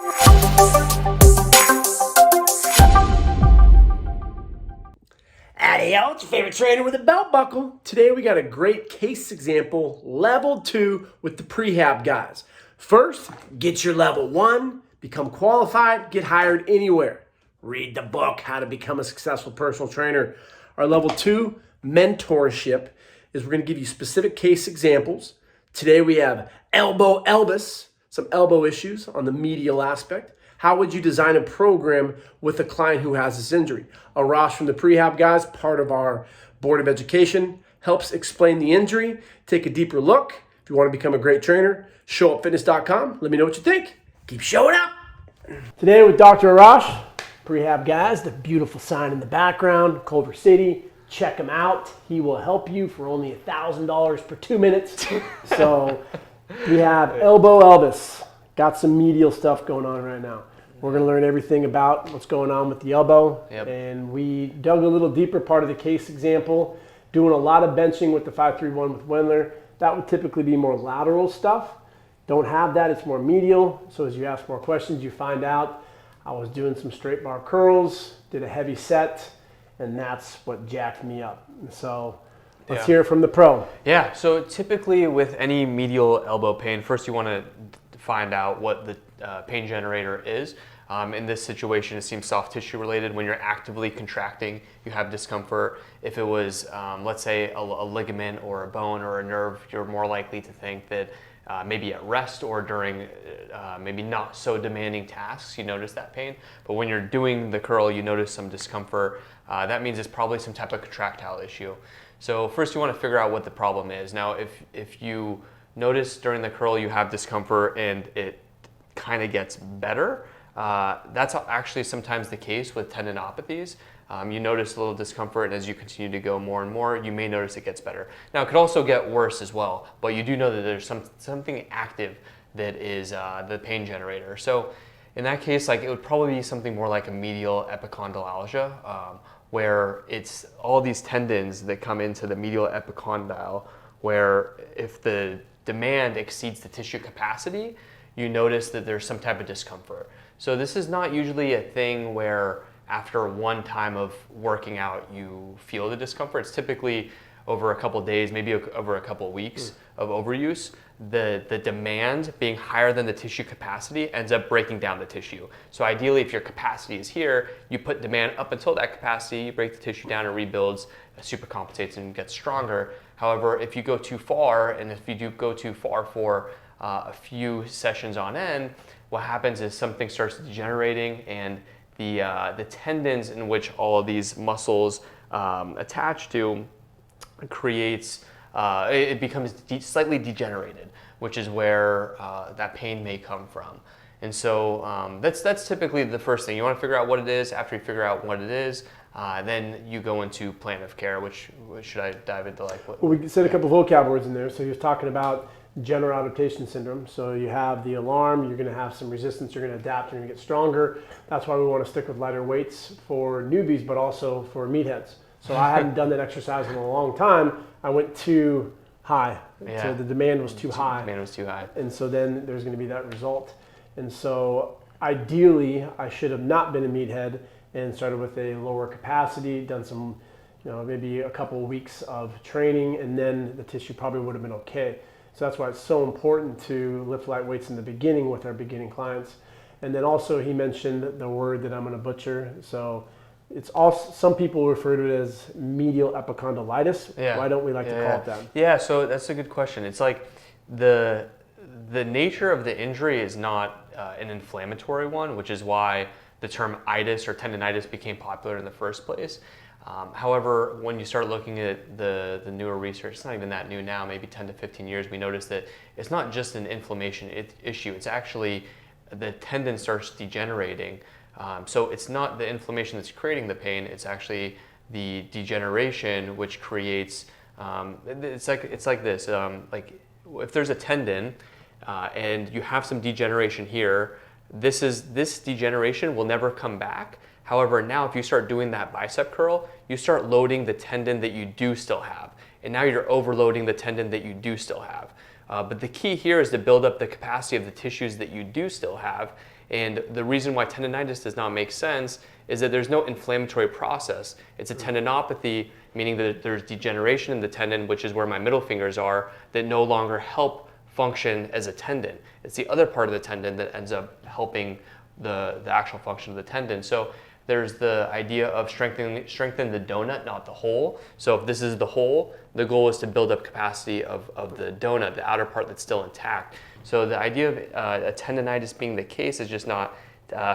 Howdy, y'all. It's your favorite trainer with a belt buckle. Today we got a great case example, level 2 with the PreHab guys. First, get your level 1, become qualified, get hired anywhere. Read the book, How to Become a Successful Personal Trainer. Our level 2, Mentorship, is we're going to give you specific case examples. Today we have elbow Elvis, some elbow issues on the medial aspect. How would you design a program with a client who has this injury? Arash from the PreHab guys, part of our Board of Education, helps explain the injury, take a deeper look. If you want to become a great trainer, showupfitness.com. Let me know what you think. Keep showing up. Today with Dr. Arash, PreHab guys, the beautiful sign in the background, Culver City. Check him out. He will help you for only $1,000 per 2 minutes. So we have elbow Elvis. Got some medial stuff going on right now. We're going to learn everything about what's going on with the elbow. Yep. And we dug a little deeper, part of the case example, doing a lot of benching with the 531 with Wendler. That would typically be more lateral stuff. Don't have that, it's more medial. So as you ask more questions, you find out I was doing some straight bar curls, did a heavy set, and that's what jacked me up. So let's hear it from the pro. Yeah, so typically with any medial elbow pain, first you want to find out what the pain generator is. In this situation, it seems soft tissue related. When you're actively contracting, you have discomfort. If it was, let's say, a ligament or a bone or a nerve, you're more likely to think that maybe at rest or during maybe not so demanding tasks, you notice that pain. But when you're doing the curl, you notice some discomfort. That means it's probably some type of contractile issue. So first you want to figure out what the problem is. Now, if you notice during the curl you have discomfort and it kind of gets better, that's actually sometimes the case with tendinopathies. You notice a little discomfort, and as you continue to go more and more, you may notice it gets better. Now, it could also get worse as well, but you do know that there's something active that is the pain generator. So in that case, it would probably be something more like a medial epicondylalgia, where it's all these tendons that come into the medial epicondyle, where if the demand exceeds the tissue capacity, you notice that there's some type of discomfort. So this is not usually a thing where after one time of working out you feel the discomfort. It's typically over a couple of days, maybe over a couple of weeks of overuse. The demand being higher than the tissue capacity ends up breaking down the tissue. So ideally, if your capacity is here, you put demand up until that capacity, you break the tissue down, it rebuilds, supercompensates and gets stronger. However, if you go too far, and if you do go too far for a few sessions on end, what happens is something starts degenerating, and the tendons in which all of these muscles attach to creates, it becomes slightly degenerated, which is where that pain may come from. And so that's typically the first thing. You want to figure out what it is. After you figure out what it is, then you go into plan of care, which should I dive into what? Well, we said a couple of vocab words in there. So he was talking about general adaptation syndrome. So you have the alarm, you're going to have some resistance, you're going to adapt, you're going to get stronger. That's why we want to stick with lighter weights for newbies, but also for meatheads. So I hadn't done that exercise in a long time. I went too high. Yeah. So the demand was too high. The demand was too high. And so then there's going to be that result. And so ideally, I should have not been a meathead and started with a lower capacity, done some, maybe a couple of weeks of training, and then the tissue probably would have been okay. So that's why it's so important to lift light weights in the beginning with our beginning clients. And then also he mentioned the word that I'm going to butcher. So it's also, some people refer to it as medial epicondylitis. Yeah. Why don't we like to call it that? Yeah, so that's a good question. It's like the nature of the injury is not an inflammatory one, which is why the term itis or tendinitis became popular in the first place. However, when you start looking at the newer research, it's not even that new now, maybe 10 to 15 years, we notice that it's not just an inflammation issue, it's actually the tendon starts degenerating. So it's not the inflammation that's creating the pain, it's actually the degeneration which creates, it's like this, if there's a tendon and you have some degeneration here, this degeneration will never come back. However, now if you start doing that bicep curl, you start loading the tendon that you do still have. And now you're overloading the tendon that you do still have. But the key here is to build up the capacity of the tissues that you do still have. And the reason why tendonitis does not make sense is that there's no inflammatory process. It's a tendinopathy, meaning that there's degeneration in the tendon, which is where my middle fingers are, that no longer help function as a tendon. It's the other part of the tendon that ends up helping the actual function of the tendon. So there's the idea of strengthen the donut, not the hole. So if this is the hole, the goal is to build up capacity of the donut, the outer part that's still intact. So the idea of a tendonitis being the case is just not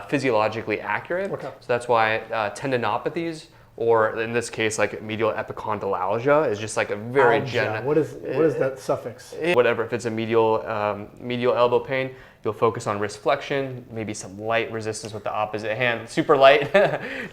physiologically accurate. Okay. So that's why tendinopathies, or in this case, like medial epicondylalgia, is just like a very general. What is that suffix? Whatever. If it's a medial elbow pain, you'll focus on wrist flexion, maybe some light resistance with the opposite hand, super light,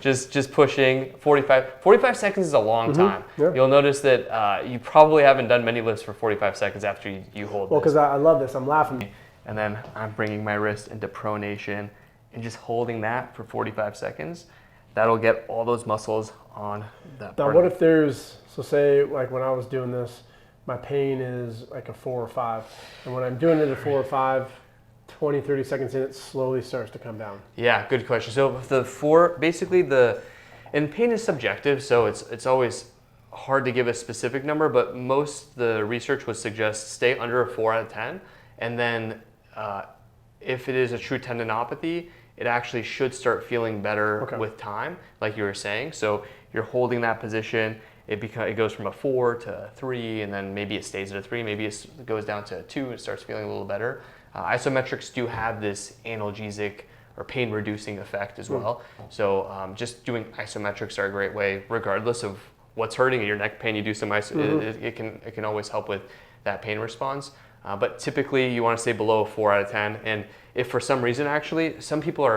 just pushing. 45 seconds is a long time. Yeah. You'll notice that you probably haven't done many lifts for 45 seconds after you hold Well, this. because I love this. I'm laughing. And then I'm bringing my wrist into pronation and just holding that for 45 seconds. That'll get all those muscles on that Now, part. what if there's, so say like when I was doing this, my pain is like a 4 or 5. And when I'm doing it at 4 or 5, 20, 30 seconds in, it slowly starts to come down. Yeah, good question. So and pain is subjective, so it's always hard to give a specific number, but most the research would suggest stay under a 4 out of 10. And then if it is a true tendinopathy, it actually should start feeling better with time, like you were saying. So you're holding that position, it goes from a 4 to a 3, and then maybe it stays at a 3, maybe it goes down to a 2, and it starts feeling a little better. Isometrics do have this analgesic or pain-reducing effect as well. So just doing isometrics are a great way, regardless of what's hurting in your neck pain. You do some it can always help with that pain response. But typically, you want to stay below a 4 out of 10. And if for some reason, actually, some people are